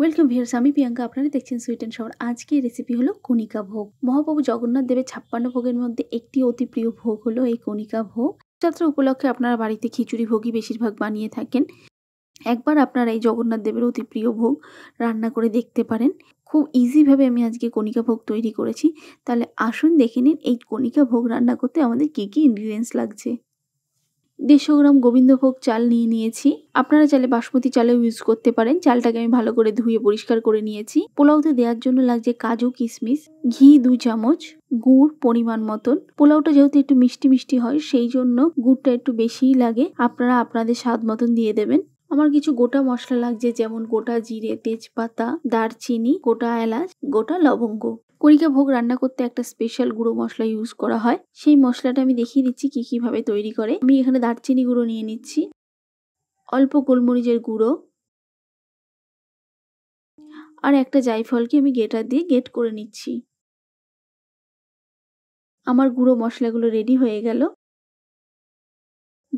Welcome viewers, আমি প্রিয়াঙ্কা। আপনারা দেখছেন সুইট অ্যান্ড সাওয়ার। আজকের রেসিপি হলো কণিকা ভোগ। মহাপ্রভু জগন্নাথ দেবের 56 ভোগের মধ্যে একটি অতি প্রিয় ভোগ হলো এই কণিকা ভোগ। যাত্রা উপলক্ষে আপনারা বাড়িতে খিচুড়ি ভোগই বেশিরভাগ বানিয়ে থাকেন। একবার আপনারা এই জগন্নাথ দেবের অতি প্রিয় ভোগ রান্না করে দেখতে পারেন। খুব ইজিভাবে আমি আজকে কণিকা ভোগ তৈরি করেছি। তাহলে আসুন দেখে নিন এই কণিকা ভোগ রান্না করতে আমাদের কী কী ইনগ্রিডিয়েন্টস লাগছে। 150 গ্রাম গোবিন্দভোগ চাল নিয়ে নিয়েছি। আপনারা চাইলে বাসমতি চালেও ইউজ করতে পারেন। চালটাকে আমি ভালো করে ধুয়ে পরিষ্কার করে নিয়েছি। পোলাওতে দেওয়ার জন্য লাগছে কাজু, কিশমিশ, ঘি 2 চামচ, গুড় পরিমাণ মতন। পোলাওটা যেহেতু একটু মিষ্টি মিষ্টি হয় সেই জন্য গুড়টা একটু বেশিই লাগে। আপনারা আপনাদের স্বাদ মতন দিয়ে দেবেন। আমার কিছু গোটা মশলা লাগছে, যেমন গোটা জিরে, তেজপাতা, দারচিনি, গোটা এলাচ, গোটা লবঙ্গ। কণিকা ভোগ রান্না করতে একটা স্পেশাল গুঁড়ো মশলা ইউজ করা হয়। সেই মশলাটা আমি দেখিয়ে দিচ্ছি কিভাবে তৈরি করে। আমি এখানে দারচিনি গুঁড়ো নিয়ে নিচ্ছি, অল্প গোলমরিচের গুঁড়ো, আর একটা জায়ফলকে আমি গ্রেটার দিয়ে গ্রেট করে নিচ্ছি। আমার গুঁড়ো মশলাগুলো রেডি হয়ে গেল।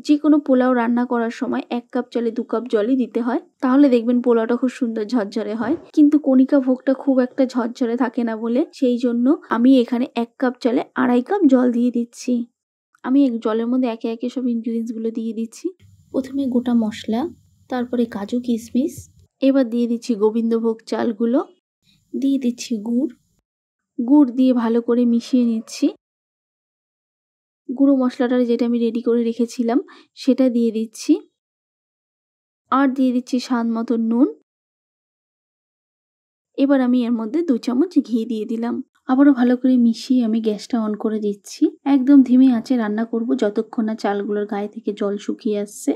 যে কোনো পোলাও রান্না করার সময় 1 কাপ চালে 2 কাপ জলই দিতে হয়, তাহলে দেখবেন পোলাওটা খুব সুন্দর ঝরঝরে হয়। কিন্তু কণিকা ভোগটা খুব একটা ঝরঝরে থাকে না বলে সেই জন্য আমি এখানে 1 কাপ চালে 2.5 কাপ জল দিয়ে দিচ্ছি। আমি জলের মধ্যে একে একে সব ইনগ্রিডিয়েন্টস গুলো দিয়ে দিচ্ছি। প্রথমে গোটা মশলা, তারপরে কাজু কিশমিশ, এবার দিয়ে দিচ্ছি গোবিন্দভোগ চালগুলো, দিয়ে দিচ্ছি গুড় দিয়ে ভালো করে মিশিয়ে নিচ্ছি। গুঁড়ো মশলাটা যেটা আমি রেডি করে রেখেছিলাম সেটা দিয়ে দিচ্ছি, আর দিয়ে দিচ্ছি স্বাদ মতো নুন। এবার আমি এর মধ্যে 2 চামচ ঘি দিয়ে দিলাম। আবারও ভালো করে মিশিয়ে আমি গ্যাসটা অন করে দিচ্ছি। একদম ধিমে আঁচে রান্না করব যতক্ষণ না চালগুলোর গায়ে থেকে জল শুকিয়ে আসছে।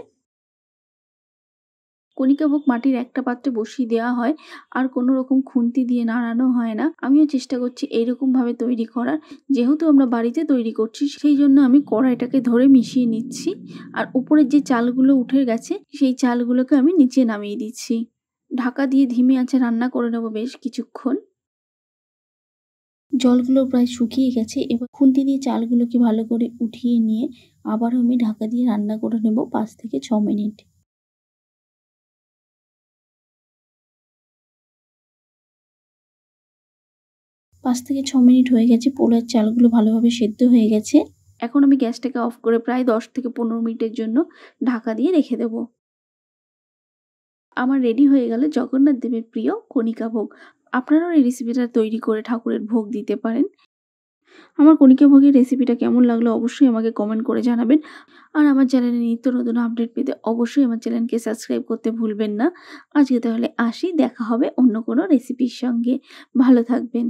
কণিকা ভোগ মাটির একটা পাত্রে বসিয়ে দেওয়া হয়, আর কোনো রকম খুন্তি দিয়ে নাড়ানো হয় না। আমিও চেষ্টা করছি এইরকম ভাবে তৈরি করার। যেহেতু আমরা বাড়িতে তৈরি করছি সেই জন্য আমি কড়াইটাকে ধরে মিশিয়ে নিচ্ছি, আর উপরের যে চালগুলো উঠে গেছে সেই চালগুলোকে আমি নিচে নামিয়ে দিচ্ছি। ঢাকা দিয়ে ধিমে আঁচে রান্না করে নেব বেশ কিছুক্ষণ। জলগুলো প্রায় শুকিয়ে গেছে। এবার খুন্তি দিয়ে চালগুলোকে ভালো করে উঠিয়ে নিয়ে আবারও আমি ঢাকা দিয়ে রান্না করে নেব 5 থেকে 6 মিনিট। 5 থেকে 6 মিনিট হয়ে গেছে। পোলার চালগুলো ভালোভাবে সেদ্ধ হয়ে গেছে। এখন আমি গ্যাসটাকে অফ করে প্রায় 10 থেকে 15 মিনিটের জন্য ঢাকা দিয়ে রেখে দেব। আমার রেডি হয়ে গেল জগন্নাথ দেবের প্রিয় কণিকা ভোগ। আপনারাও এই রেসিপিটা তৈরি করে ঠাকুরের ভোগ দিতে পারেন। আমার কণিকা ভোগের রেসিপিটা কেমন লাগলো অবশ্যই আমাকে কমেন্ট করে জানাবেন। আর আমার চ্যানেলে নিত্য নতুন আপডেট পেতে অবশ্যই আমার চ্যানেলকে সাবস্ক্রাইব করতে ভুলবেন না। আজকে তাহলে আসি, দেখা হবে অন্য কোনো রেসিপির সঙ্গে। ভালো থাকবেন।